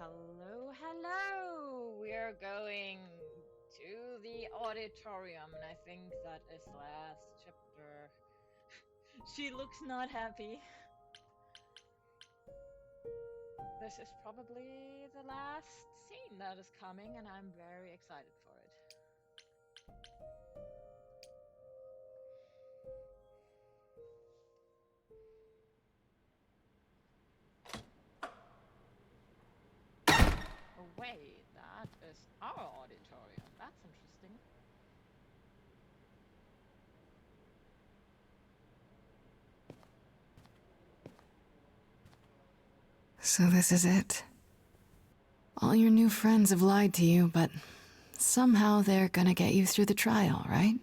Hello, hello! We are going to the auditorium, and I think that is last chapter. She looks not happy. This is probably the last scene that is coming, and I'm very excited for it. Oh, wait, that is our auditorium. That's interesting. So this is it. All your new friends have lied to you, but somehow they're gonna get you through the trial, right?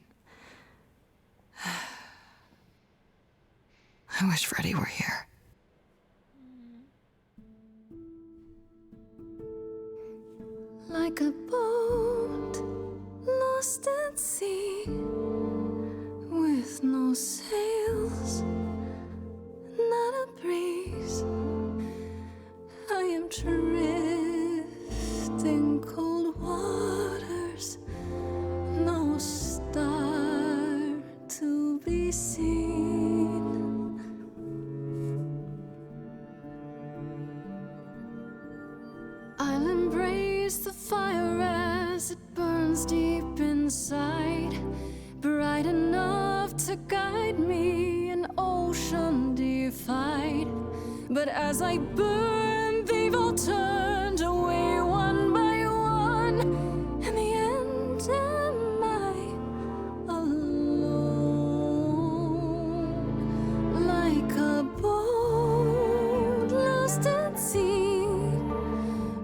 I wish Freddy were here. Like a boat lost at sea, with no sails, not a breeze. I am drifting cold waters, no star to be seen. I'll embrace the fire as it burns deep inside, bright enough to guide me, an ocean defied. But as I burn, they've all turned away one by one. In the end, am I alone? Like a boat lost at sea,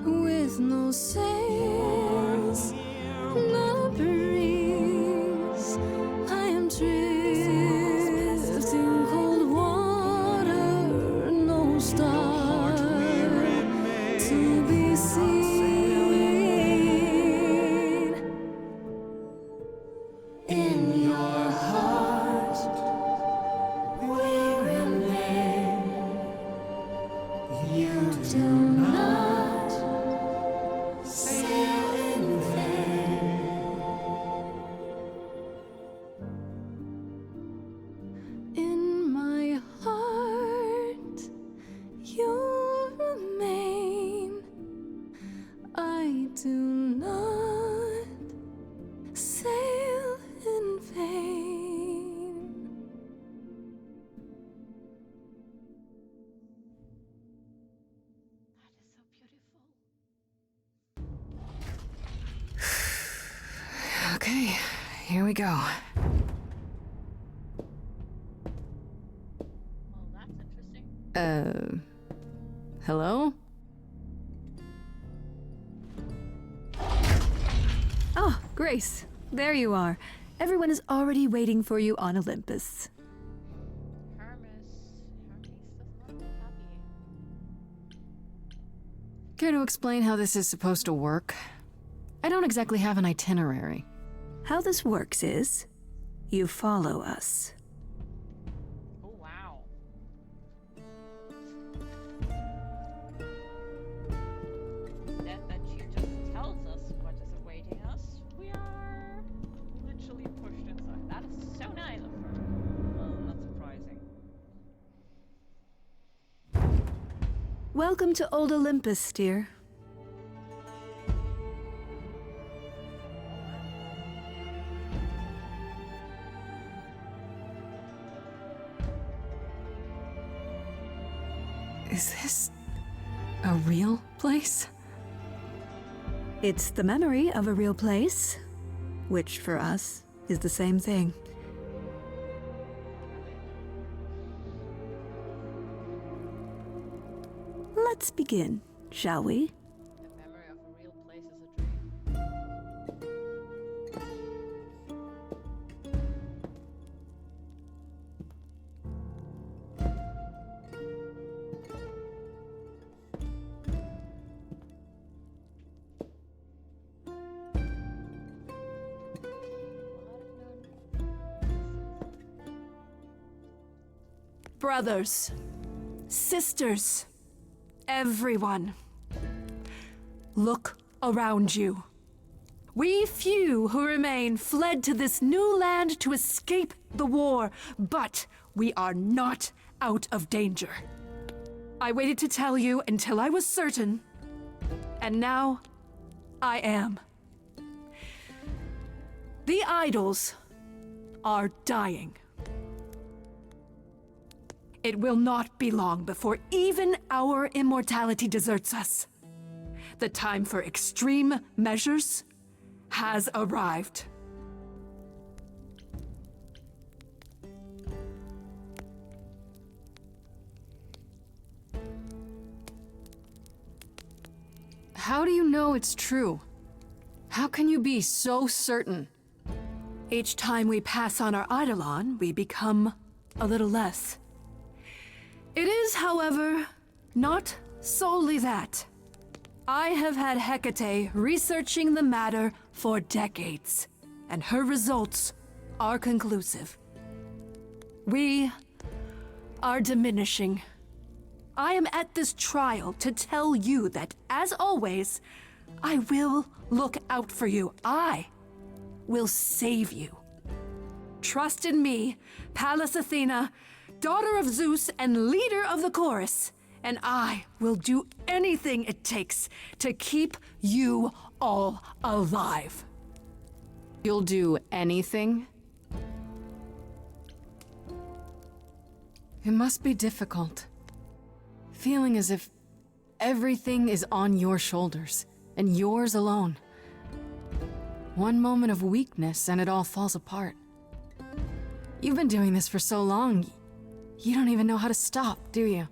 with no sails, no breeze. I am drifting cold water, no star to be seen. In your heart, we remain. You do not sail in vain. In my heart, you remain. I do not sail in vain. That is so beautiful. Okay, here we go. Well, that's interesting. Hello? Oh, Grace, there you are. Everyone is already waiting for you on Olympus. Hermes does not look happy. Care to explain how this is supposed to work? I don't exactly have an itinerary. How this works is, you follow us. Oh, wow. That she just tells us what is awaiting us. We are literally pushed inside. That is so nice of her. Well, not surprising. Welcome to Old Olympus, dear. Is this a real place? It's the memory of a real place, which for us is the same thing. Let's begin, shall we? The memory of a real place is a dream. Brothers, sisters, everyone. look around you. We few who remain fled to this new land to escape the war, but we are not out of danger. I waited to tell you until I was certain, and now I am. The idols are dying. It will not be long before even our immortality deserts us. The time for extreme measures has arrived. How do you know it's true? How can you be so certain? Each time we pass on our eidolon, we become a little less. It is, however, not solely that. I have had Hecate researching the matter for decades, and her results are conclusive. We are diminishing. I am at this trial to tell you that, as always, I will look out for you. I will save you. Trust in me, Pallas Athena, daughter of Zeus and leader of the chorus, and I will do anything it takes to keep you all alive. You'll do anything? It must be difficult. Feeling as if everything is on your shoulders, and yours alone. One moment of weakness and it all falls apart. You've been doing this for so long, you don't even know how to stop, do you?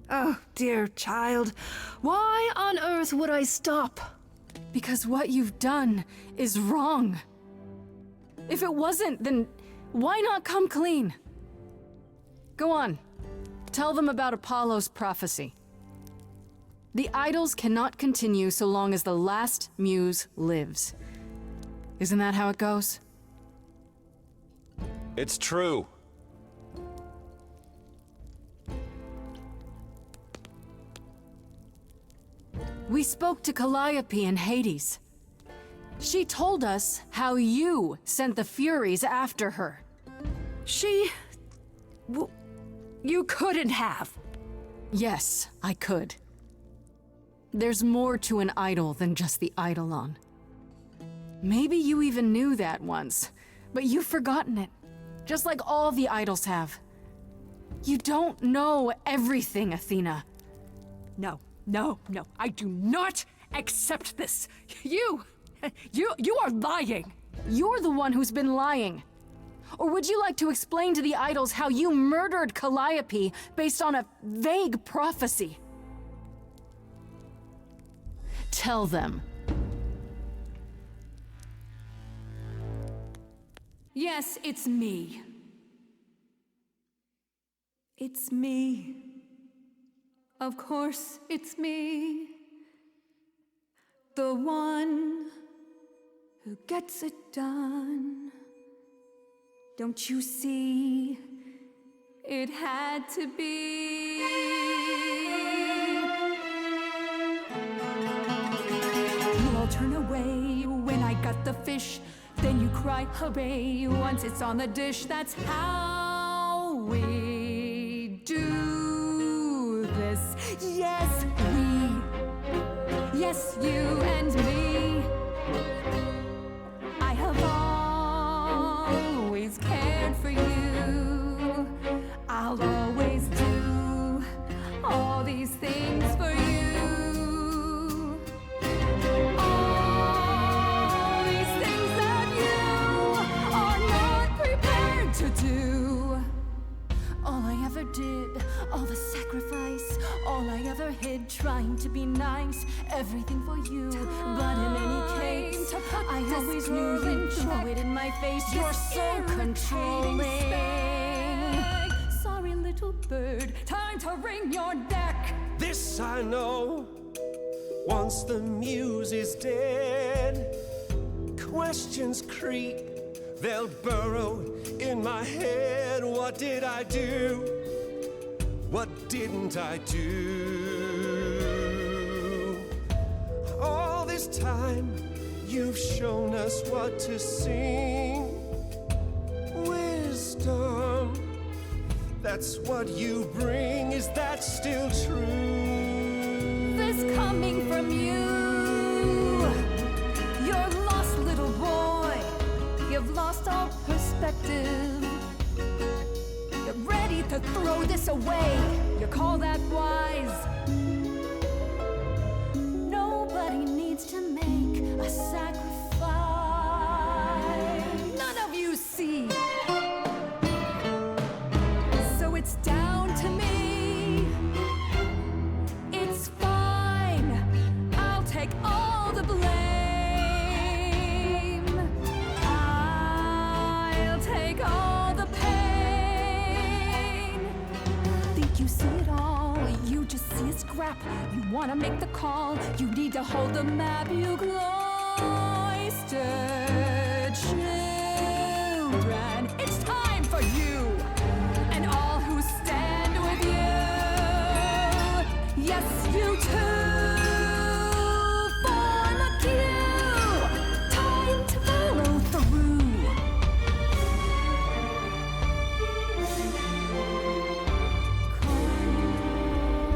Oh, dear child, why on earth would I stop? Because what you've done is wrong. If it wasn't, then why not come clean? Go on. Tell them about Apollo's prophecy. The idols cannot continue so long as the last muse lives. Isn't that how it goes? It's true. We spoke to Calliope in Hades. She told us how you sent the Furies after her. You couldn't have. Yes, I could. There's more to an idol than just the eidolon. Maybe you even knew that once, but you've forgotten it, just like all the idols have. You don't know everything, Athena. No, I do not accept this. You are lying. You're the one who's been lying. Or would you like to explain to the idols how you murdered Calliope based on a vague prophecy? Tell them. Yes, it's me. It's me. Of course, it's me. The one who gets it done. Don't you see? It had to be. You all turn away when I got the fish. Then you cry, hooray, once it's on the dish. That's how we do this. Yes, we. Yes, you and me. I have always cared for you. I'll always do all these things for you. All these things that you are not prepared to do. All I ever did, all the sacrifice, all I ever hid, trying to be nice, everything for you. But in any case, I always knew you'd throw it in my face. You're so controlling. Sorry, little bird, time to wring your neck. This I know, once the muse is dead, questions creep, they'll burrow in my head. What did I do? What didn't I do? time you've shown us what to sing. Wisdom, that's what you bring. Is that still true? This coming from you. You're lost, little boy. You've lost all perspective. You're ready to throw this away. You call that wise? Nobody needs to make a sacrifice. None of you see. So it's down to me. It's fine. I'll take all the blame. I'll take all the pain. Think you see it all? You just see a scrap. You wanna make the call. You need to hold the map. You cloistered children. It's time for you and all who stand with you. Yes, you too. Form a queue. Time to follow through.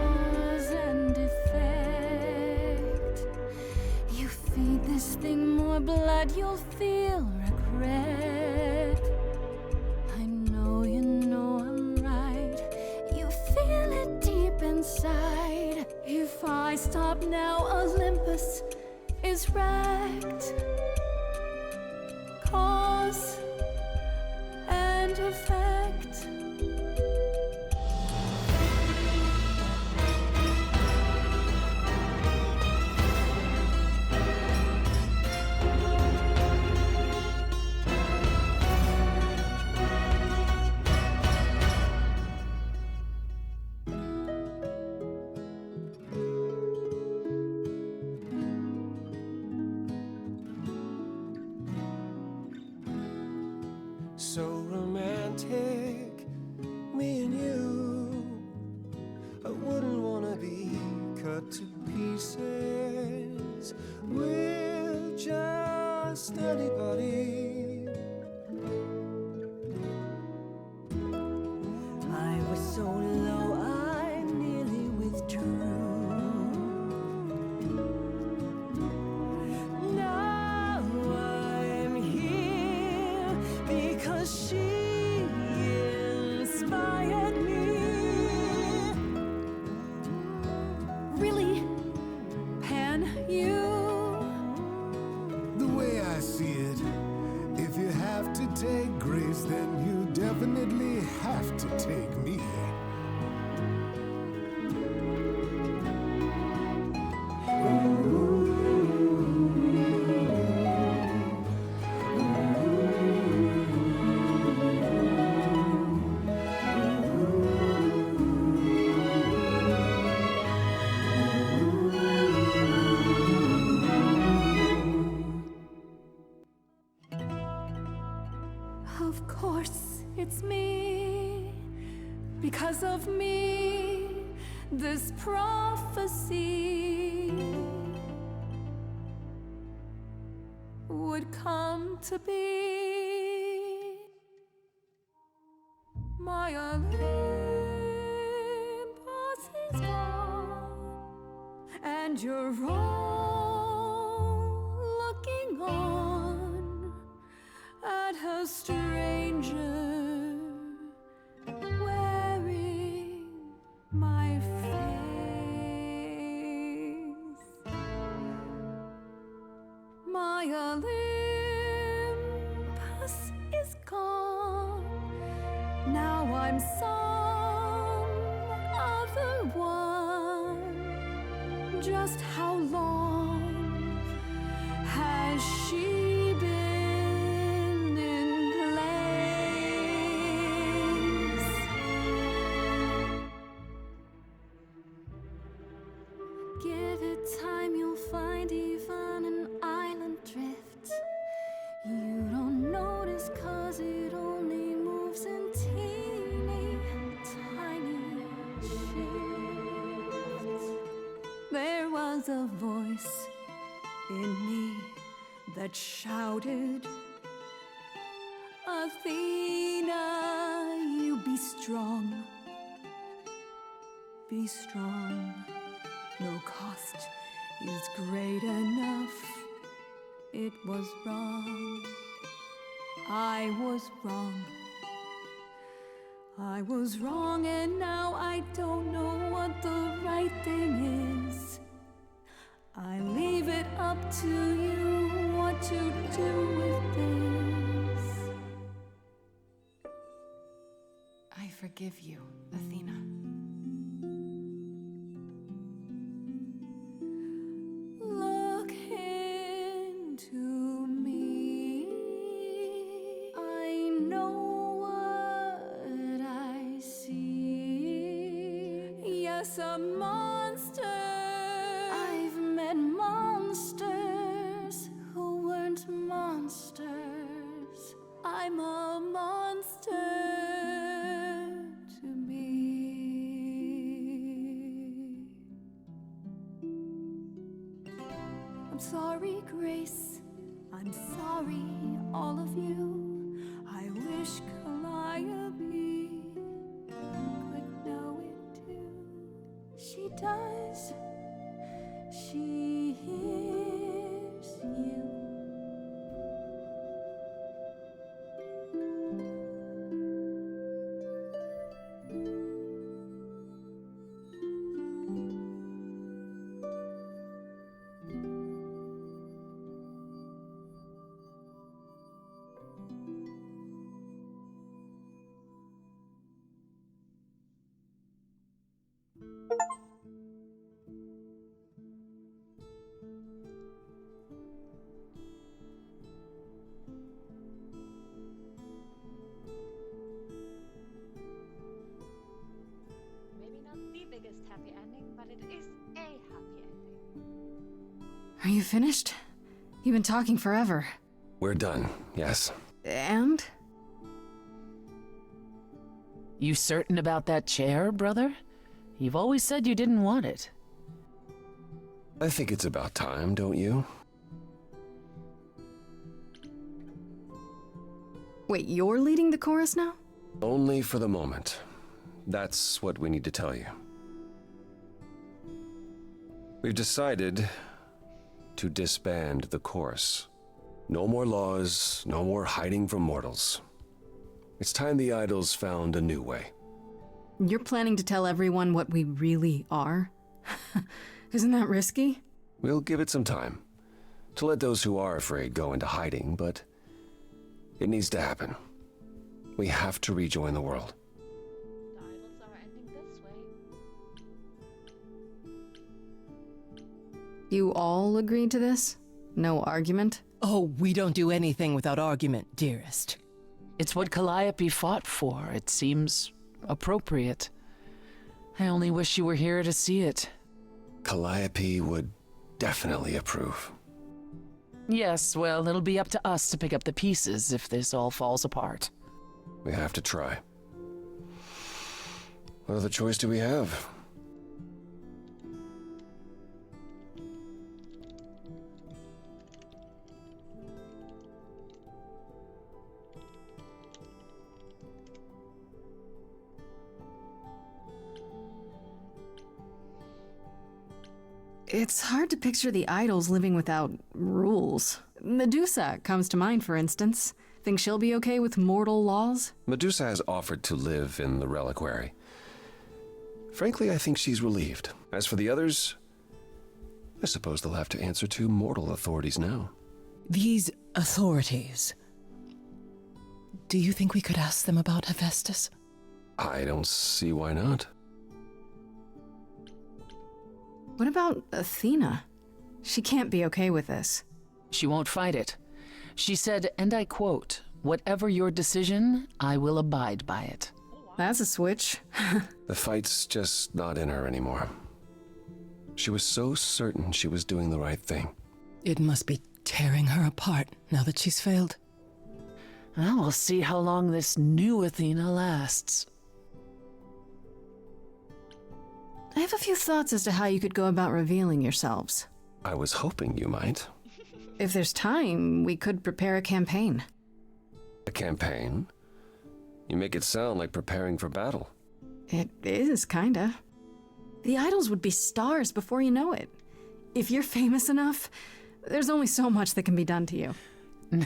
Cause and effect. You feed this thing more blood, you'll feel regret. I know you know I'm right. You feel it deep inside. If I stop now, Olympus is wrecked. Cause and effect. So romantic, me and you. I wouldn't wanna be cut to pieces with just anybody. I was so low, I nearly withdrew. Now I'm here because she inspired me. Really, Pan, you? The way I see it, if you have to take Grace, then you definitely have to take me. Of course, it's me. Because of me, this prophecy would come to be. My Olympus is gone, and you're all looking on at a stranger wearing my face. My Olympus is gone. Now I'm some other one. Just how long has she been in place? Give it time, you'll find even an island drift. You don't notice 'cause it only moves in teeny tiny shifts. There was a voice in me that shouted, Athena, you be strong. Be strong. No cost is great enough. It was wrong. I was wrong. I was wrong, and now I don't know what the right thing is. I leave it up to you what to do with this. I forgive you, Athena. Look into me. I know what I see. Yes, a monster. I've met monsters who weren't monsters. I'm a monster to me. I'm sorry, Grace. I'm sorry, all of you. I wish Calliope could know it too. She does. She hears you. Maybe not the biggest happy ending, but it is a happy ending. Are you finished? You've been talking forever. We're done, yes. And? You certain about that chair, brother? You've always said you didn't want it. I think it's about time, don't you? Wait, you're leading the chorus now? Only for the moment. That's what we need to tell you. We've decided to disband the chorus. No more laws, no more hiding from mortals. It's time the idols found a new way. You're planning to tell everyone what we really are? Isn't that risky? We'll give it some time to let those who are afraid go into hiding, but it needs to happen. We have to rejoin the world. The idols are ending this way. You all agreed to this? No argument? Oh, we don't do anything without argument, dearest. It's what Calliope fought for. It seems appropriate. I only wish you were here to see it. Calliope would definitely approve. Yes, well, it'll be up to us to pick up the pieces if this all falls apart. We have to try. What other choice do we have? It's hard to picture the idols living without rules. Medusa comes to mind, for instance. Think she'll be okay with mortal laws? Medusa has offered to live in the reliquary. Frankly, I think she's relieved. As for the others, I suppose they'll have to answer to mortal authorities now. These authorities. Do you think we could ask them about Hephaestus? I don't see why not. What about Athena? She can't be okay with this. She won't fight it. She said, and I quote, "Whatever your decision, I will abide by it." That's a switch. The fight's just not in her anymore. She was so certain she was doing the right thing. It must be tearing her apart now that she's failed. Well, we'll see how long this new Athena lasts. I have a few thoughts as to how you could go about revealing yourselves. I was hoping you might. If there's time, we could prepare a campaign. A campaign? You make it sound like preparing for battle. It is, kinda. The idols would be stars before you know it. If you're famous enough, there's only so much that can be done to you.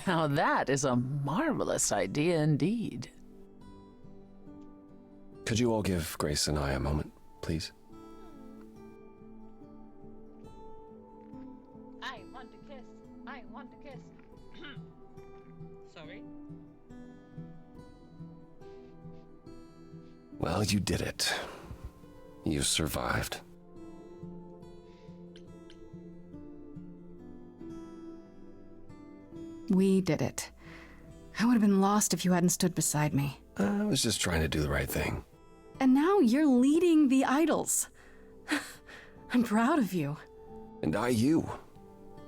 Now that is a marvelous idea indeed. Could you all give Grace and I a moment, please? I want to kiss. I want to kiss. Sorry. Well, you did it. You survived. We did it. I would have been lost if you hadn't stood beside me. I was just trying to do the right thing. And now you're leading the idols. I'm proud of you. And you.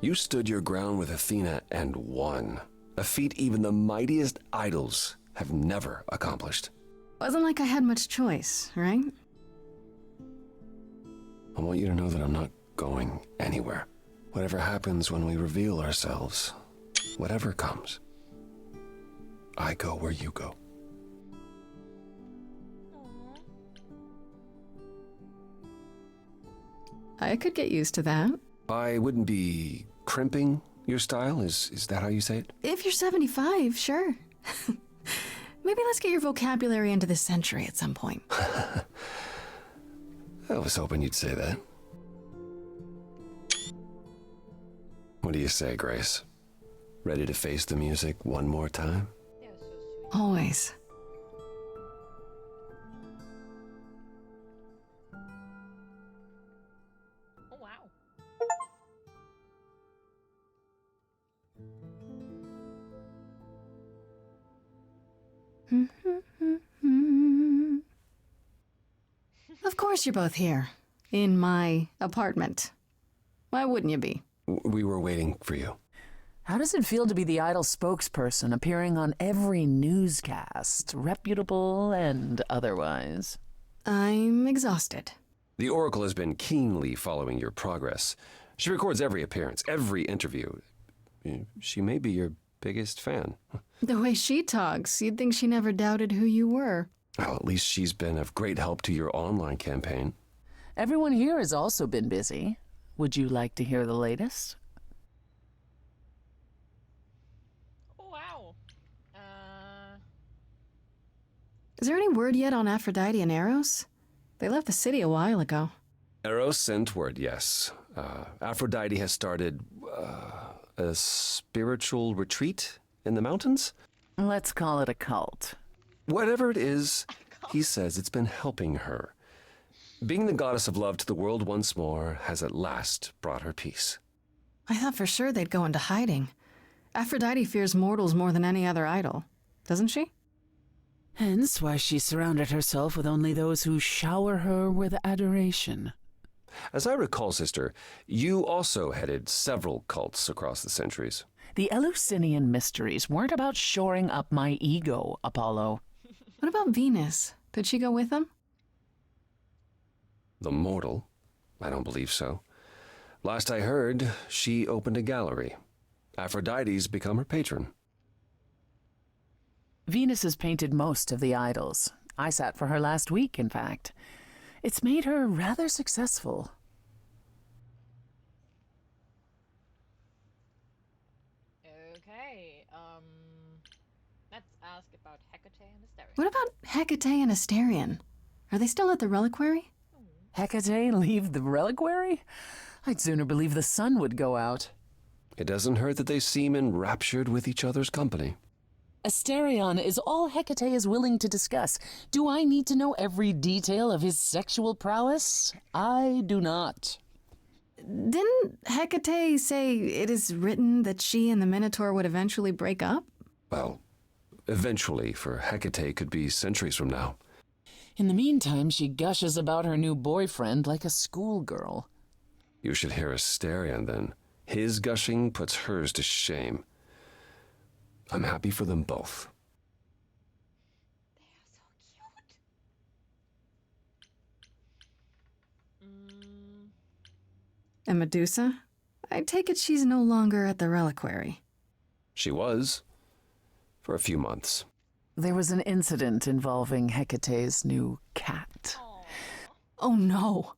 You stood your ground with Athena and won. A feat even the mightiest idols have never accomplished. Wasn't like I had much choice, right? I want you to know that I'm not going anywhere. Whatever happens when we reveal ourselves, whatever comes, I go where you go. I could get used to that. I wouldn't be crimping your style? Is that how you say it? If you're 75, sure. Maybe let's get your vocabulary into this century at some point. I was hoping you'd say that. What do you say, Grace? Ready to face the music one more time? They're so sweet. Always. Oh wow. Of course you're both here. In my apartment. Why wouldn't you be? We were waiting for you. How does it feel to be the idol spokesperson appearing on every newscast, reputable and otherwise? I'm exhausted. The Oracle has been keenly following your progress. She records every appearance, every interview. She may be your biggest fan. The way she talks, you'd think she never doubted who you were. Well, at least she's been of great help to your online campaign. Everyone here has also been busy. Would you like to hear the latest? Oh wow. Is there any word yet on Aphrodite and Eros? They left the city a while ago. Eros sent word, yes. Aphrodite has started a spiritual retreat in the mountains? Let's call it a cult. Whatever it is, he says it's been helping her. Being the goddess of love to the world once more has at last brought her peace. I thought for sure they'd go into hiding. Aphrodite fears mortals more than any other idol, doesn't she? Hence why she surrounded herself with only those who shower her with adoration. As I recall, sister, you also headed several cults across the centuries. The Eleusinian mysteries weren't about shoring up my ego, Apollo. What about Venus? Did she go with them? The mortal? I don't believe so. Last I heard, she opened a gallery. Aphrodite's become her patron. Venus has painted most of the idols. I sat for her last week, in fact. It's made her rather successful. Okay. Let's ask about Hecate and Asterion. What about Hecate and Asterion? Are they still at the reliquary? Hecate leave the reliquary? I'd sooner believe the sun would go out. It doesn't hurt that they seem enraptured with each other's company. Asterion is all Hecate is willing to discuss. Do I need to know every detail of his sexual prowess? I do not. Didn't Hecate say it is written that she and the Minotaur would eventually break up? Well, eventually, for Hecate could be centuries from now. In the meantime, she gushes about her new boyfriend like a schoolgirl. You should hear Asterion, then. His gushing puts hers to shame. I'm happy for them both. They are so cute. And Medusa? I take it she's no longer at the reliquary. She was, for a few months. There was an incident involving Hecate's new cat. Oh no.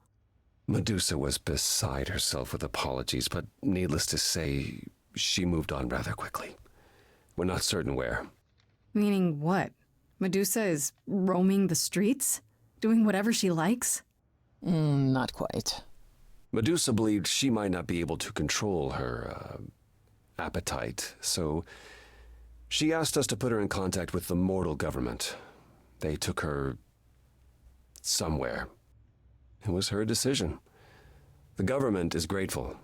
Medusa was beside herself with apologies, but needless to say, she moved on rather quickly. We're not certain where. Meaning what? Medusa is roaming the streets? Doing whatever she likes? Not quite. Medusa believed she might not be able to control her appetite, so she asked us to put her in contact with the mortal government. They took her somewhere. It was her decision. The government is grateful.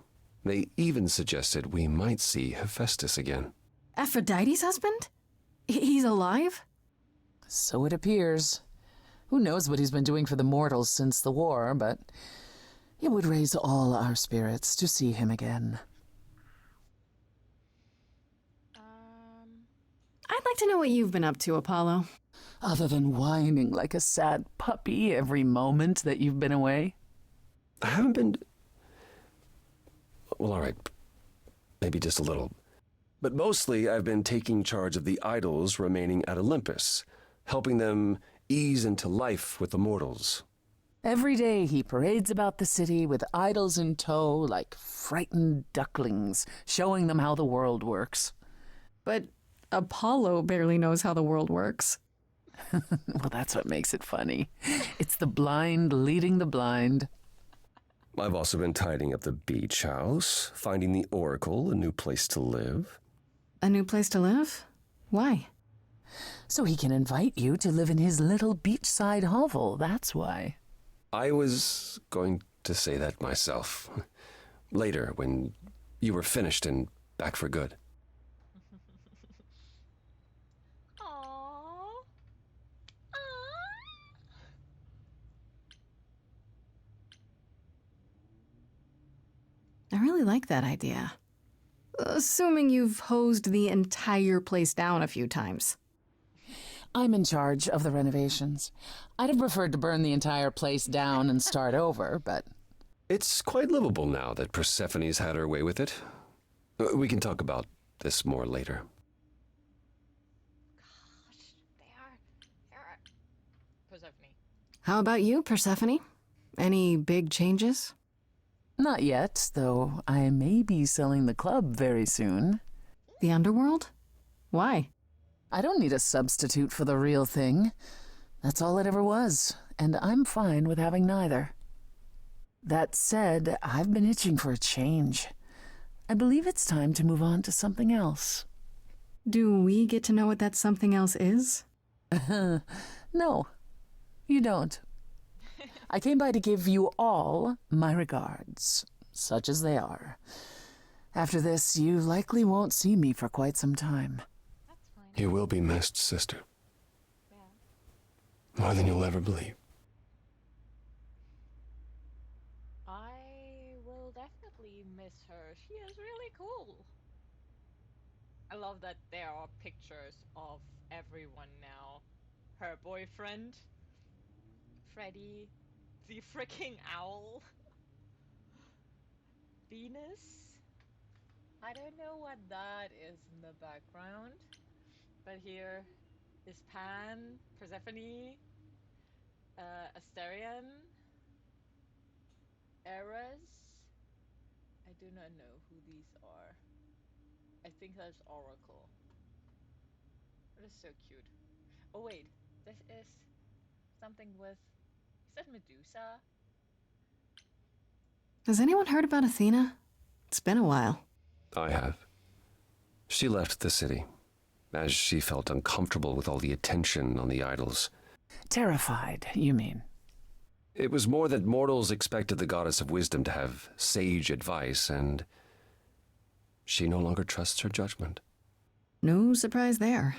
They even suggested we might see Hephaestus again. Aphrodite's husband? He's alive? So it appears. Who knows what he's been doing for the mortals since the war, but it would raise all our spirits to see him again. I'd like to know what you've been up to, Apollo. Other than whining like a sad puppy every moment that you've been away? I haven't been... Well, all right. Maybe just a little. But mostly I've been taking charge of the idols remaining at Olympus, helping them ease into life with the mortals. Every day he parades about the city with idols in tow like frightened ducklings, showing them how the world works. But Apollo barely knows how the world works. Well, that's what makes it funny. It's the blind leading the blind. I've also been tidying up the beach house, finding the Oracle, a new place to live. A new place to live? Why? So he can invite you to live in his little beachside hovel, that's why. I was going to say that myself. Later, when you were finished and back for good. I really like that idea. Assuming you've hosed the entire place down a few times. I'm in charge of the renovations. I'd have preferred to burn the entire place down and start over, but... It's quite livable now that Persephone's had her way with it. We can talk about this more later. Gosh, they are... Persephone. How about you, Persephone? Any big changes? Not yet, though I may be selling the club very soon. The underworld? Why? I don't need a substitute for the real thing. That's all it ever was, and I'm fine with having neither. That said, I've been itching for a change. I believe it's time to move on to something else. Do we get to know what that something else is? No, you don't. I came by to give you all my regards, such as they are. After this, you likely won't see me for quite some time. That's fine. You will be missed, sister. Yeah. More than you'll ever believe. I will definitely miss her. She is really cool. I love that there are pictures of everyone now. Her boyfriend, Freddy, the freaking owl, Venus. I don't know what that is in the background, but here is Pan, Persephone, Asterion, Eras. I do not know who these are. I think that's Oracle. That is so cute. Oh wait, this is something with... Is that Medusa? Has anyone heard about Athena? It's been a while. I have. She left the city, as she felt uncomfortable with all the attention on the idols. Terrified, you mean? It was more that mortals expected the goddess of wisdom to have sage advice, and she no longer trusts her judgment. No surprise there.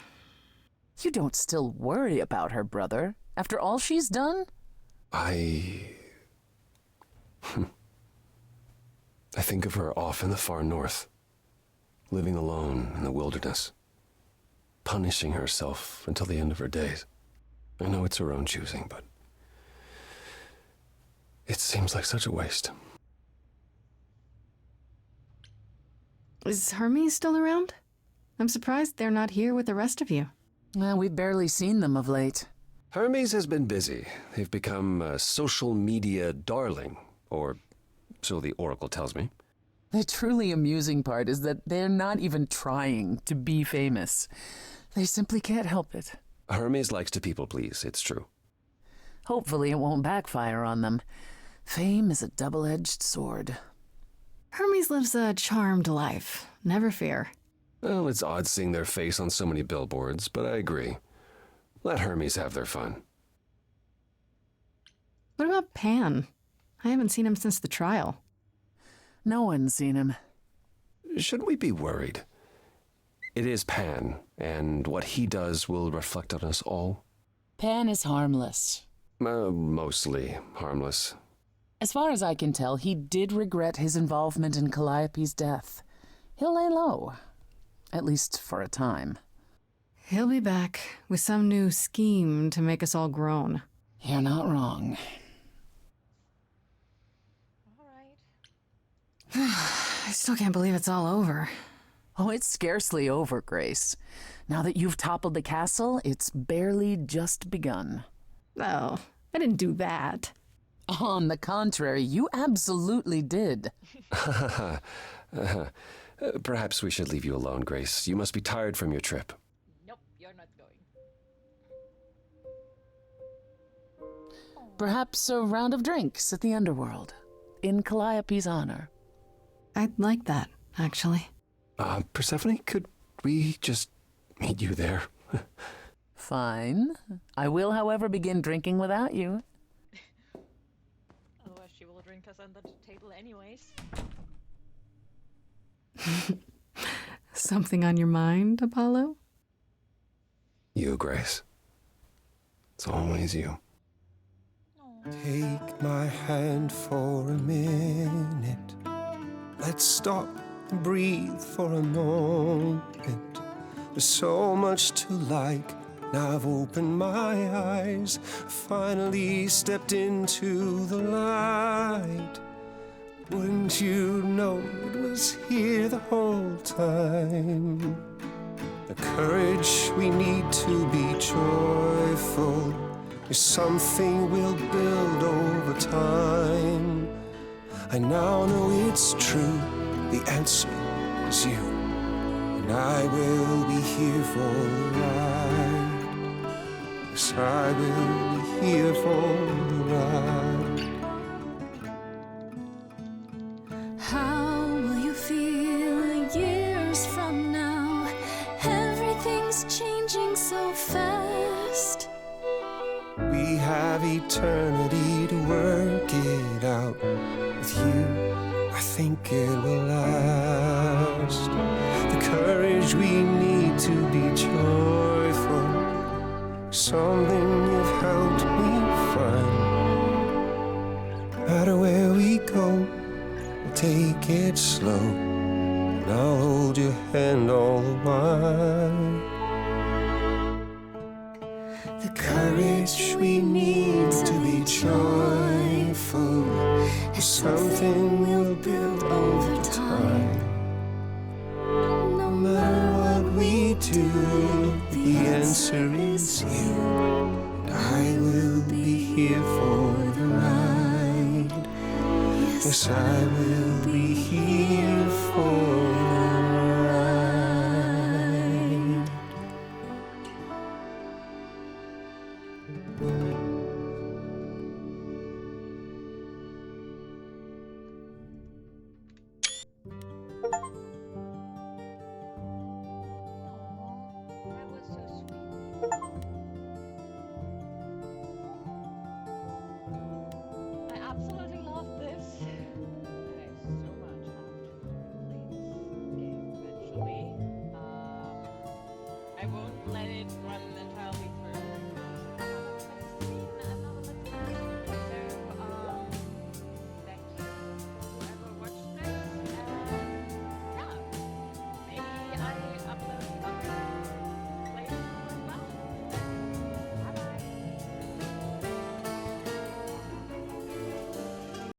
You don't still worry about her, brother, after all she's done? I think of her off in the far north, living alone in the wilderness, punishing herself until the end of her days. I know it's her own choosing, but it seems like such a waste. Is Hermes still around? I'm surprised they're not here with the rest of you. Well, we've barely seen them of late. Hermes has been busy. They've become a social media darling, or so the Oracle tells me. The truly amusing part is that they're not even trying to be famous. They simply can't help it. Hermes likes to people please, it's true. Hopefully it won't backfire on them. Fame is a double-edged sword. Hermes lives a charmed life. Never fear. Well, it's odd seeing their face on so many billboards, but I agree. Let Hermes have their fun. What about Pan? I haven't seen him since the trial. No one's seen him. Should we be worried? It is Pan, and what he does will reflect on us all. Pan is harmless. Mostly harmless. As far as I can tell, he did regret his involvement in Calliope's death. He'll lay low. At least for a time. He'll be back with some new scheme to make us all groan. You're not wrong. All right. I still can't believe it's all over. Oh, it's scarcely over, Grace. Now that you've toppled the castle, it's barely just begun. Oh, I didn't do that. On the contrary, you absolutely did. Perhaps we should leave you alone, Grace. You must be tired from your trip. Nope, you're not going. Perhaps a round of drinks at the underworld, in Calliope's honor. I'd like that, actually. Persephone, could we just meet you there? Fine. I will, however, begin drinking without you. Otherwise she will drink us under the table anyways. Something on your mind, Apollo? You, Grace. It's always you. Take my hand for a minute. Let's stop and breathe for a moment. There's so much to like. Now I've opened my eyes, finally stepped into the light. Wouldn't you know it was here the whole time? The courage we need to be joyful is something we'll build over time. I now know it's true, the answer is you, and I will be here for the ride. Yes, I will be here for the ride. How will you feel years from now? Everything's changing so fast. We have eternity to work it out. With you, I think it will last. The courage we need to be joyful, something you've helped me find. No matter where we go, we'll take it slow, and I'll hold your hand all the while. The courage we need to be joyful is something we'll